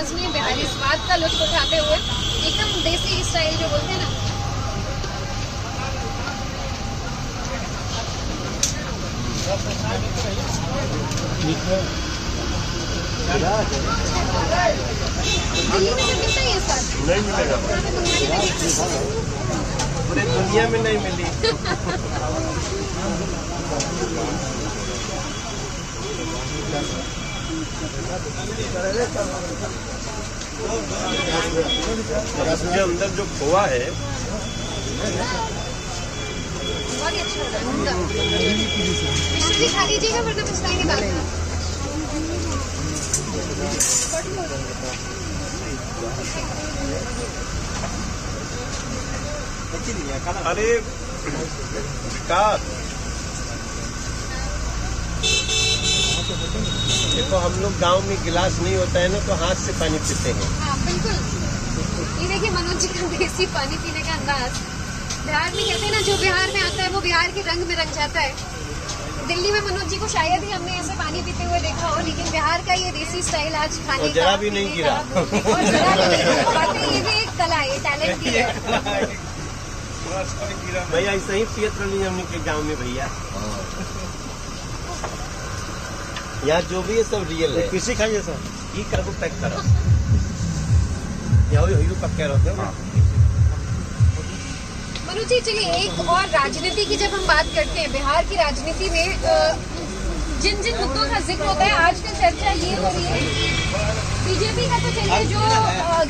अंदाज में बिहारी स्वाद का लुत्फ उठाते हुए एकदम देसी स्टाइल जो बोलते हैं ना। दिल्ली में तो मिलता ही है स्वाद, नहीं मिलेगा, पूरे दुनिया में नहीं मिली। इसके अंदर जो खोआ है बहुत ही अच्छा होता है। विष्णु जी खा लीजिएगा वरना पछताएंगे बाद में। अरे विकास, देखो हम लोग गांव में गिलास नहीं होता है ना तो हाथ से पानी पीते हैं। हाँ बिल्कुल, ये देखिए मनोज जी का देसी पानी पीने का अंदाज। बिहार में कहते हैं ना, जो बिहार में आता है वो बिहार के रंग में रंग जाता है। दिल्ली में मनोज जी को शायद ही हमने ऐसे पानी पीते हुए देखा हो, लेकिन बिहार का ये देसी स्टाइल आज खाने का जरा भी नहीं गिरा। और जरा भी नहीं गिरा। ये भी एक कला है, टैलेंट भी है। भैया ऐसे ही पियत रही हमने के गाँव में भैया। यहाँ जो भी है सब रियल है। किसी खाइए सर, ये कर पैक करो, यहाँ हीरो पक्के रहते हो। मनोज जी चलिए, एक और राजनीति की जब हम बात करते हैं, बिहार की राजनीति में जिन जिन मुद्दों का जिक्र होता है, आजकल चर्चा ये हो रही है बीजेपी का, तो चलिए जो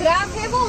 ग्राफ है वो